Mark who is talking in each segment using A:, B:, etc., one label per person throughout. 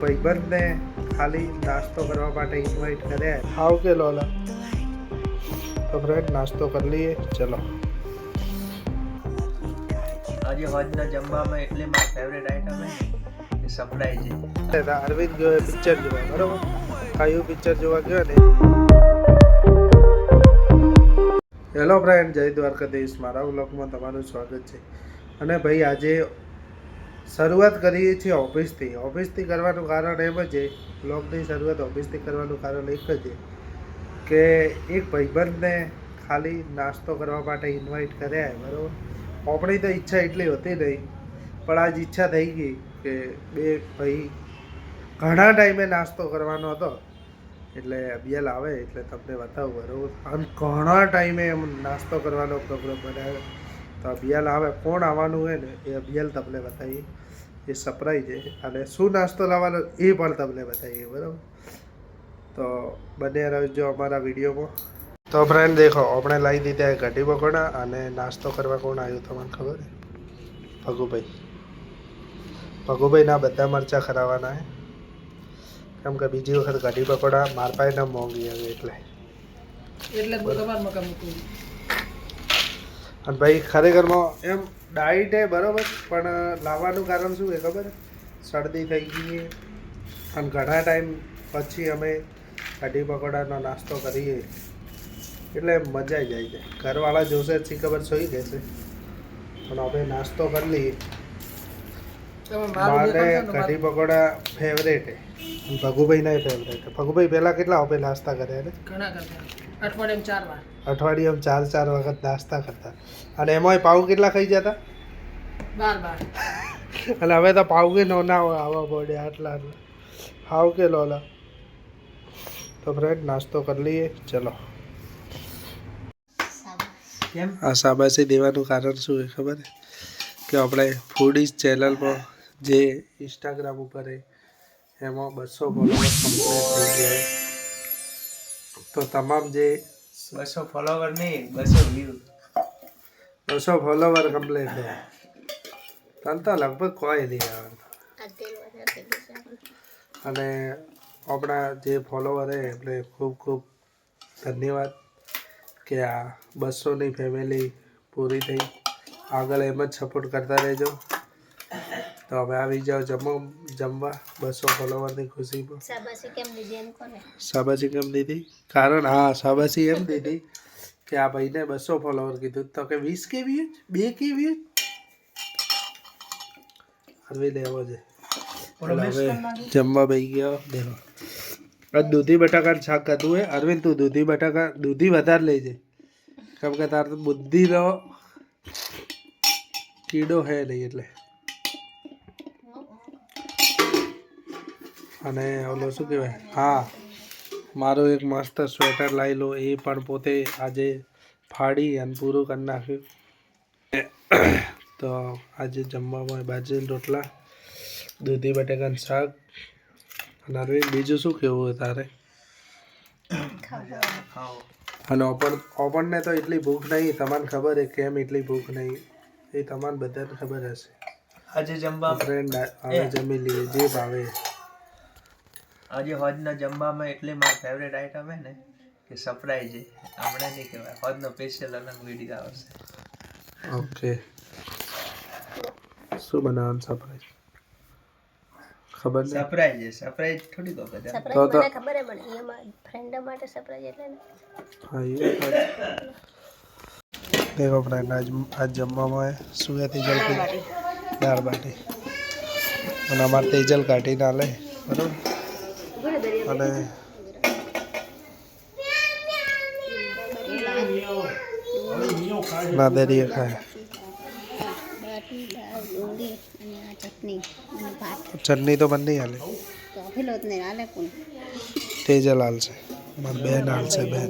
A: ભાઈબંધને ખાલી નાસ્તો કરવા માટે ઇન્વાઇટ કર્યા આવ કે લોલા તો ફ્રેન્ડ નાસ્તો કરી લઈએ ચલો
B: આજે હોજના જમવામાં એટલે મારી ફેવરેટ આઈટમ છે સરપ્રાઈઝ
A: છે અરવિંદ ગયો પિક્ચર જોવા બરોબર કયું પિક્ચર જોવા ગયો ને હેલો ફ્રેન્ડ જય દ્વારકાધીશ મારા વ્લોગમાં તમારું સ્વાગત છે અને ભાઈ આજે શરૂઆત કરીએ છીએ ઓફિસથી કરવાનું કારણ એમ જ છે વ્લોગની શરૂઆત ઓફિસથી કરવાનું કારણ એક જ છે કે એક ભાઈબંધને ખાલી નાસ્તો કરવા માટે ઇન્વાઇટ કર્યા બરાબર આપણી તો ઈચ્છા એટલી હોતી નહીં પણ આજ ઈચ્છા થઈ ગઈ કે બે ભાઈ ઘણા ટાઈમે નાસ્તો કરવાનો હતો એટલે અભિયાલ આવે એટલે તમને બતાવું બરાબર અને ઘણા ટાઈમે એમ નાસ્તો કરવાનો પ્રોગ્રામ બનાવ્યો તો અભિયાલ આવે કોણ આવવાનું હોય ને એ અભિયાલ તમને બતાવીએ એ સરપ્રાઈઝ છે અને શું નાસ્તો લાવવાનો એ પણ તમને બતાવીએ બરાબર તો બંને રહેજો અમારા વિડીયોમાં તો ફ્રેન્ડ દેખો આપણે લાવી દીધા કઢી પકોડા અને નાસ્તો કરવા કોણ આવ્યું તમને ખબર છે ભગુભાઈના બધા મરચાં ખરાવાના હે કેમ કે બીજી વખત કઢી પકોડા માર પાસે ના મોંઘી આવે એટલે અને ભાઈ ખરેખરમાં એમ ડાઈટ હે બરાબર પણ લાવવાનું કારણ શું છે ખબર શરદી થઈ ગઈ અને ઘણા ટાઈમ પછી અમે કઢી પકોડાનો નાસ્તો કરીએ એટલે મજા આવી જાય છે ઘરવાળા જોશે જ ખબર સોઈ જશે પણ હવે નાસ્તો કરી લઈએ મારે કઢી પકોડા ફેવરેટ છે ભગુભાઈના ફેવરેટ ભગુભાઈ પહેલાં કેટલા વખત નાસ્તા કર્યા ને
C: ઘણા કરતા
A: અઠવાડિયામાં ચાર વખત નાસ્તા કરતા અને એમાંય પાઉં કેટલા ખાઈ જતા
C: બાર
A: અને હવે તો પાઉં કે ના આવવા પડે આટલા હાવ કે લોલા તો ફ્રેન્ડ નાસ્તો કરી લઈએ ચલો
B: કેમ
A: આ શાબાશી દેવાનું કારણ શું છે ખબર કે આપણે ફૂડીઝ ચેનલમાં જે ઇન્સ્ટાગ્રામ ઉપર એમાં 200 ફોલોવર કમ્પ્લીટ થઈ ગયા તો તમામ જે
B: 200 ફોલોવર નહીં 200 વ્યૂ
A: 200 ફોલોવર કમ્પ્લીટ છે તને તો લગભગ કોઈ નહીં આવે અને આપણા જે ફોલોવર છે એટલે ખૂબ ખૂબ ધન્યવાદ કે આ 200ની ફેમિલી પૂરી થઈ આગળ એમ જ સપોર્ટ કરતા રહેજો તો હવે આવી જાઓ જમવા 200 ફોલોવરની ખુશીમાં શાબાશી કેમ દીધી કારણ હા શાબાશી એમ દીધી કે આ ભાઈને 200 ફોલોવર કીધું તો કે 20 કે વ્યૂઝ 2 કે વ્યૂઝ હવે લેવો છે હવે જમવા બેસી ગયો દેખો આ દૂધી બટાકાનું શાક ખાધું હોય અરવિંદ તું દૂધી વધારે લેજે કેમ કે તાર બુદ્ધિનો કીડો હે નહીં એટલે અને ઓલો શું કહેવાય હા મારો એક મસ્ત સ્વેટર લાવી લો એ પણ પોતે આજે ફાડી અને પૂરું કરી નાખ્યું તો આજે જમવામાં બાજરીના રોટલા દૂધી બટાકાનું શાક અને અરવિંદ બીજું શું કહેવું હોય તારે અને ઓપનને તો એટલી ભૂખ નહીં તમને ખબર છે કેમ એટલી ભૂખ નહીં એ તમને બધાને ખબર હશે
B: આજે જમવા
A: ફ્રેન્ડ હવે જમી લઈએ જે ભાવે
B: આજે હોજના જમવામાં એટલે મારી ફેવરેટ આઈટમ છે ને કે સરપ્રાઈઝ છે હમણાં નહીં કહેવાય હોજનો સ્પેશિયલ અલગ વિડીયો આવશે
A: ઓકે શું બનાવવાનું સરપ્રાઈઝ ખબર નહીં
B: સરપ્રાઈઝ થોડી કહો બધા
C: ખબર હે પણ એમાં ફ્રેન્ડ માટે સરપ્રાઈઝ એટલે ને
A: હા એ દેખો ફ્રેન્ડ આજ જમવામાં શું છે તેજલ દાળ બાટી અને અમારે તેજલ કાઢી ના લે બરાબર અને નાદરીએ ખાય ચટણી તો બંને હાલે તેજલ હાલશે મારી બેન હાલશે બેન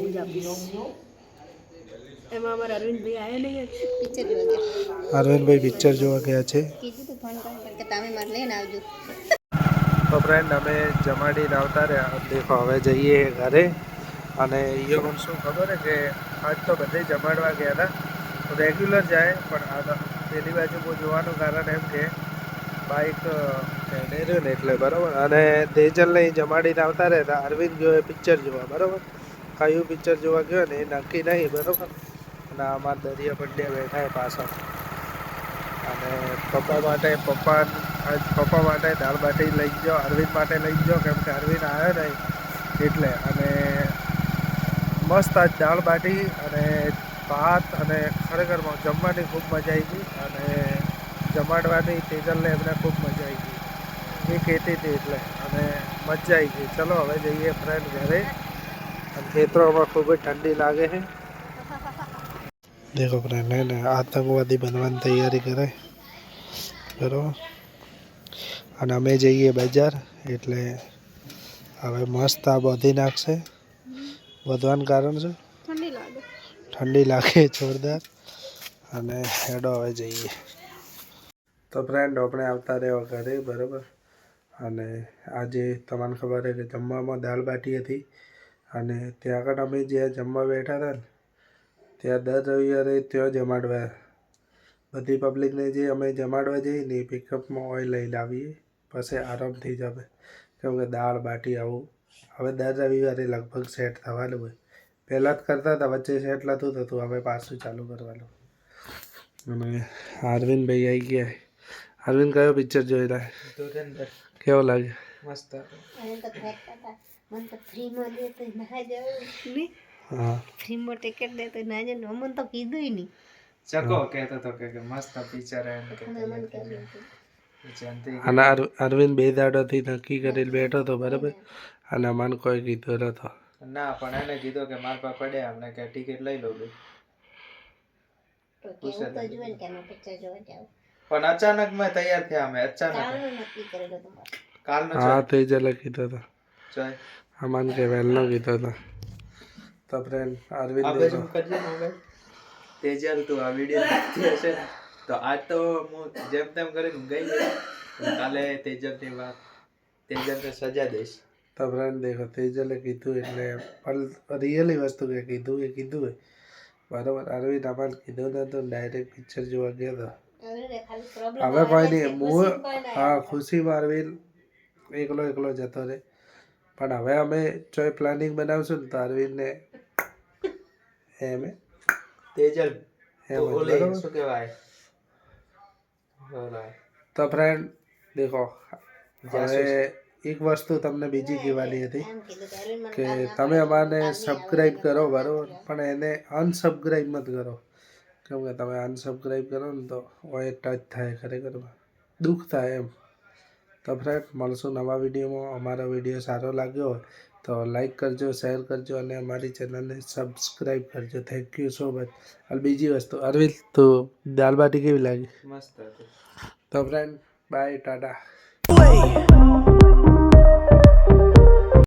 A: અરવિંદભાઈ પિક્ચર જોવા ગયા છે તો ફ્રેન્ડ અમે જમાડીને આવતા રહ્યા દેખો હવે જઈએ ઘરે અને એ પણ શું ખબર છે કે આજ તો બધે જમાડવા ગયા હતા રેગ્યુલર જાય પણ આ પેલી બાજુ જોવાનું કારણ એમ કે બાઇક ફ્રેન્ડ એ રહ્યો ને એટલે બરાબર. અને તેજલને જમાડીને આવતા રહેતા. અરવિંદ ગયો એ પિક્ચર જોવા બરાબર. કયું પિક્ચર જોવા ગયો ને એ નક્કી નહીં બરાબર. અને અમારા દરિયા પંડ્યા બેઠા એ પાછળ. અને પપ્પા માટે દાળ બાટી લઈ જાઓ, અરવિંદ માટે લઈ જાઓ, કેમ કે અરવિંદ આવ્યો નહીં એટલે. અને મસ્ત આજ દાળ બાટી અને ભાત અને ખરેખર જમવાની ખૂબ મજા આવી ગઈ. અને જમાડવાની તેજલને એમને ખૂબ મજા આવી ગઈ એ કહેતી હતી એટલે. અને મજા આવી ગઈ. ચલો હવે જઈએ ફ્રેન્ડ ઘરે. અને ખેતરોમાં ખૂબ જ ઠંડી લાગે છે. દેખો ફ્રેન્ડ હે ને આતંકવાદી બનવાની તૈયારી કરે બરાબર. અને અમે જઈએ બજાર એટલે હવે મસ્ત આ બાંધી નાખશે. બાંધવાનું કારણ છે ઠંડી લાગે જોરદાર. અને હેડો હવે જઈએ. તો ફ્રેન્ડ આપણે આવતા રહેવા ઘરે બરાબર. અને આજે તમને ખબર છે કે જમવામાં દાળ બાટી હતી. અને ત્યાં આગળ અમે જ્યાં જમવા બેઠા હતા ને ત્યાં દર રવિવારે ત્યાં જમાડવા બધી પબ્લિકને જે અમે જમાડવા જઈએ ને એ પિકઅપમાં ઓઇલ લઈને આવીએ. પછી આરામથી જ અમે કેમ કે દાળ બાટી આવું હવે દર રવિવારે લગભગ સેટ થવાનું હોય. પહેલાં જ કરતા હતા, વચ્ચે સેટ નહોતું થતું, હવે પાછું ચાલુ કરવાનું. અને અરવિંદભાઈ આવી ગયા. અરવિંદ કયો પિક્ચર જોઈ રહ્યા?
B: ધુરંધર.
A: કેવો લાગે?
B: મસ્ત
A: હા
C: ફ્રીમાં ટિકિટ દે તો ના જાય. અમને તો કીધું નહીં.
B: ચકો કહેતો હતો કે મસ્ત પિક્ચર એમ કે
A: અને અરવિંદ બે દાડાથી નક્કી કરીને બેઠો હતો બરાબર. અને અમને કોઈ કીધું નતો.
B: ના પણ એને કીધું કે મારા પાસે પડ્યા અમને કે ટિકિટ લઈ લો ભાઈ. પણ અચાનક મેં તૈયાર થયા અમે અચાનક કાલનો
A: હા તેજલે કીધો હતો.
B: જોય
A: અમને કે વહેલો કીધો હતો. તો ફ્રેન્ડ અરવિંદ
B: આ બાજુ કરજે ને હવે તેજલ તું આ વિડિયો દેખતી હશે ને તો આજ તો હું જેમ તેમ કરીને ગઈ કાલે તેજલની વાત તેજલને સજા દઈશ.
A: તો ફ્રેન્ડ દેખો તેજલે કીધું એટલે રિયલી વસ્તુ કે કીધું એ કીધું હોય બરાબર. અરવિંદ અમારે કીધું નતું ડાયરેક્ટ પિક્ચર જોવા ગયો હતો. હવે કોઈ નહીં હું હા ખુશીમાં અરવિંદ એકલો જતો રહે. પણ હવે અમે ચોય પ્લાનિંગ બનાવશું ને તો અરવિંદને એમ
B: તેજલ
A: એમ
B: તો ઓલે શું કહેવાય
A: તો ફ્રેન્ડ દેખો હવે એક વસ્તુ તમને બીજી કહેવાની હતી કે તમે અમારે સબસ્ક્રાઈબ કરો બરાબર. પણ એને અનસબસ્ક્રાઈબ મત કરો. કેમ કે તમે અનસબસ્ક્રાઈબ કરો ને તો એ ટચ થાય ખરેખર દુઃખ થાય એમ. તો ફ્રેન્ડ મળશું નવા વિડીયોમાં. અમારો વિડીયો સારો લાગ્યો હોય તો લાઈક કરજો, શેર કરજો અને અમારી ચેનલને સબસ્ક્રાઈબ કરજો. Thank you so much. અને બીજી વસ્તુ અરવિંદ તો દાલ બાટી કેવી લાગી?
B: મસ્ત હતું.
A: તો ફ્રેન્ડ બાય ટાટા.